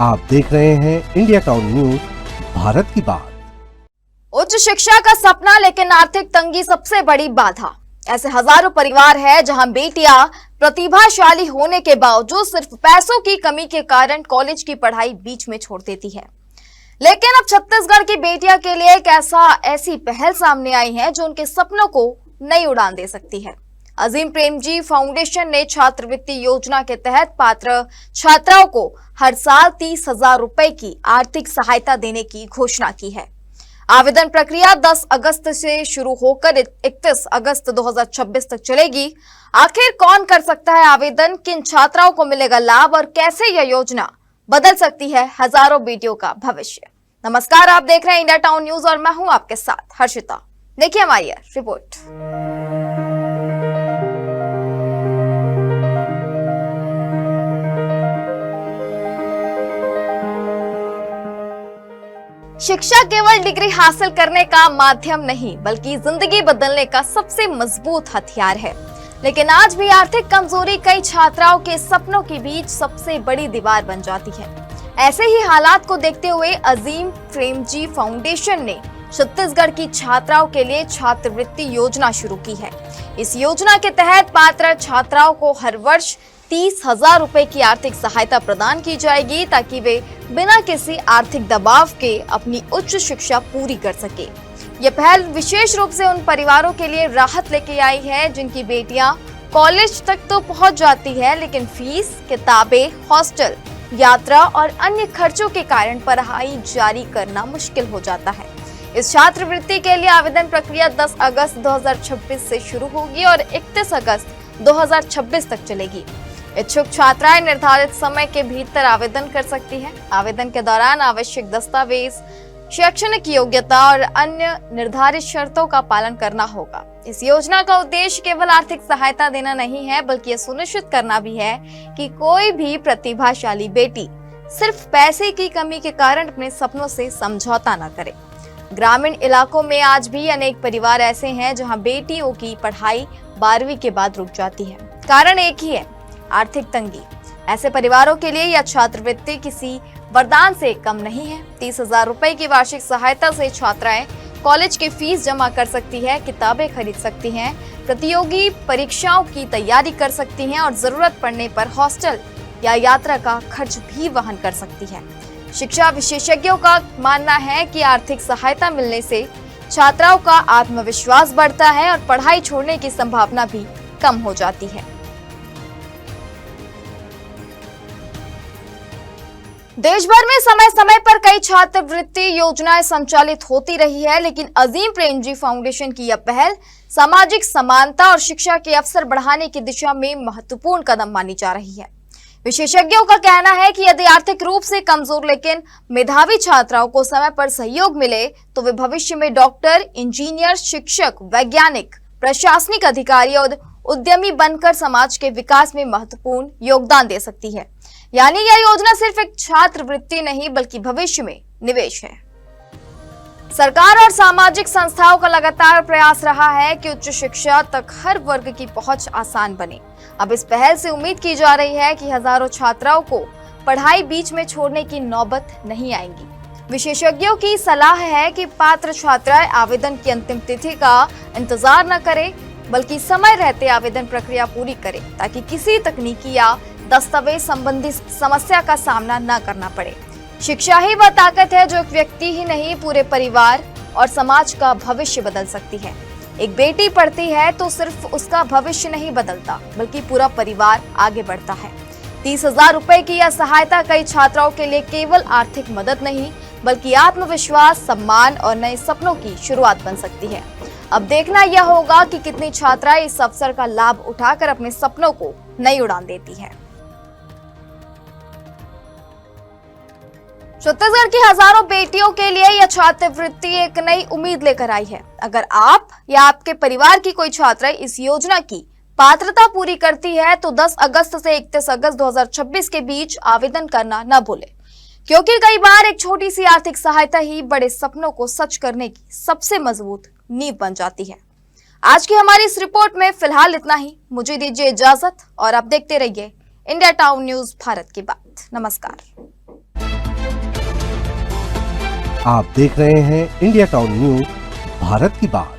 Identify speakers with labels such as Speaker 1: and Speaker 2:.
Speaker 1: आप देख रहे हैं इंडिया टाउन न्यूज, भारत की बात।
Speaker 2: उच्च शिक्षा का सपना लेकिन आर्थिक तंगी सबसे बड़ी बाधा। ऐसे हजारों परिवार हैं जहां बेटियां प्रतिभाशाली होने के बावजूद सिर्फ पैसों की कमी के कारण कॉलेज की पढ़ाई बीच में छोड़ देती है। लेकिन अब छत्तीसगढ़ की बेटियां के लिए एक ऐसी पहल सामने आई है जो उनके सपनों को नई उड़ान दे सकती है। अजीम प्रेमजी फाउंडेशन ने छात्रवृत्ति योजना के तहत पात्र छात्राओं को हर साल 30,000 रुपए की आर्थिक सहायता देने की घोषणा की है। आवेदन प्रक्रिया 10 अगस्त से शुरू होकर 31 अगस्त 2026 तक चलेगी। आखिर कौन कर सकता है आवेदन, किन छात्राओं को मिलेगा लाभ और कैसे यह योजना बदल सकती है हजारों बेटियों का भविष्य। नमस्कार, आप देख रहे हैं इंडिया टाउन न्यूज और मैं हूं आपके साथ हर्षिता। देखिए हमारी रिपोर्ट। शिक्षा केवल डिग्री हासिल करने का माध्यम नहीं बल्कि जिंदगी बदलने का सबसे मजबूत हथियार है। लेकिन आज भी आर्थिक कमजोरी कई छात्राओं के सपनों के बीच सबसे बड़ी दीवार बन जाती है। ऐसे ही हालात को देखते हुए अजीम प्रेमजी फाउंडेशन ने छत्तीसगढ़ की छात्राओं के लिए छात्रवृत्ति योजना शुरू की है। इस योजना के तहत पात्र छात्राओं को हर वर्ष 30,000 रुपए की आर्थिक सहायता प्रदान की जाएगी ताकि वे बिना किसी आर्थिक दबाव के अपनी उच्च शिक्षा पूरी कर सके। ये पहल विशेष रूप से उन परिवारों के लिए राहत लेके आई है जिनकी बेटियां कॉलेज तक तो पहुंच जाती है, लेकिन फीस, किताबें, हॉस्टल, यात्रा और अन्य खर्चों के कारण पढ़ाई जारी करना मुश्किल हो जाता है। इस छात्रवृत्ति के लिए आवेदन प्रक्रिया 10 अगस्त 2026 से शुरू होगी और 31 अगस्त 2026 तक चलेगी। इच्छुक छात्राएं निर्धारित समय के भीतर आवेदन कर सकती हैं। आवेदन के दौरान आवश्यक दस्तावेज, शैक्षणिक योग्यता और अन्य निर्धारित शर्तों का पालन करना होगा। इस योजना का उद्देश्य केवल आर्थिक सहायता देना नहीं है बल्कि यह सुनिश्चित करना भी है कि कोई भी प्रतिभाशाली बेटी सिर्फ पैसे की कमी के कारण अपने सपनों से समझौता न करे। ग्रामीण इलाकों में आज भी अनेक परिवार ऐसे हैं जहां बेटियों की पढ़ाई 12वीं के बाद रुक जाती है। कारण एक ही है, आर्थिक तंगी। ऐसे परिवारों के लिए यह छात्रवृत्ति किसी वरदान से कम नहीं है। 30,000 रुपए की वार्षिक सहायता से छात्राएं कॉलेज की फीस जमा कर सकती है, किताबें खरीद सकती हैं, प्रतियोगी परीक्षाओं की तैयारी कर सकती हैं और जरूरत पड़ने पर हॉस्टल या यात्रा का खर्च भी वहन कर सकती है। शिक्षा विशेषज्ञों का मानना है कि आर्थिक सहायता मिलने से छात्राओं का आत्मविश्वास बढ़ता है और पढ़ाई छोड़ने की संभावना भी कम हो जाती है। देश भर में समय समय पर कई छात्रवृत्ति योजनाएं संचालित होती रही है, लेकिन अजीम प्रेमजी फाउंडेशन की यह पहल सामाजिक समानता और शिक्षा के अवसर बढ़ाने की दिशा में महत्वपूर्ण कदम मानी जा रही है। विशेषज्ञों का कहना है कि यदि आर्थिक रूप से कमजोर लेकिन मेधावी छात्राओं को समय पर सहयोग मिले तो वे भविष्य में डॉक्टर, इंजीनियर, शिक्षक, वैज्ञानिक, प्रशासनिक अधिकारी और उद्यमी बनकर समाज के विकास में महत्वपूर्ण योगदान दे सकती है। यानी यह योजना सिर्फ एक छात्रवृत्ति नहीं बल्कि भविष्य में निवेश है। सरकार और सामाजिक संस्थाओं का लगातार प्रयास रहा है कि उच्च शिक्षा तक हर वर्ग की पहुंच आसान बने। अब इस पहल से उम्मीद की जा रही है कि हजारों छात्राओं को पढ़ाई बीच में छोड़ने की नौबत नहीं आएगी। विशेषज्ञों की सलाह है कि पात्र छात्राएं आवेदन की अंतिम तिथि का इंतजार न करें बल्कि समय रहते आवेदन प्रक्रिया पूरी करें ताकि किसी तकनीकी या दस्तावेज संबंधी समस्या का सामना न करना पड़े। शिक्षा ही वह ताकत है जो एक व्यक्ति ही नहीं पूरे परिवार और समाज का भविष्य बदल सकती है। एक बेटी पढ़ती है तो सिर्फ उसका भविष्य नहीं बदलता बल्कि पूरा परिवार आगे बढ़ता है। 30,000 रुपए की यह सहायता कई छात्राओं के लिए केवल आर्थिक मदद नहीं बल्कि आत्मविश्वास, सम्मान और नए सपनों की शुरुआत बन सकती है। अब देखना यह होगा कि कितनी छात्राएं इस अवसर का लाभ उठाकर अपने सपनों को नई उड़ान देती है। छत्तीसगढ़ की हजारों बेटियों के लिए यह छात्रवृत्ति एक नई उम्मीद लेकर आई है। अगर आप या आपके परिवार की कोई छात्रा इस योजना की पात्रता पूरी करती है तो 10 अगस्त से 31 अगस्त 2026 के बीच आवेदन करना न भूलें, क्योंकि कई बार एक छोटी सी आर्थिक सहायता ही बड़े सपनों को सच करने की सबसे मजबूत नींव बन जाती है। आज की हमारी इस रिपोर्ट में फिलहाल इतना ही। मुझे दीजिए इजाजत और आप देखते रहिए इंडिया टाउन न्यूज, भारत की बात। नमस्कार।
Speaker 1: आप देख रहे हैं इंडिया टाउन न्यूज, भारत की बात।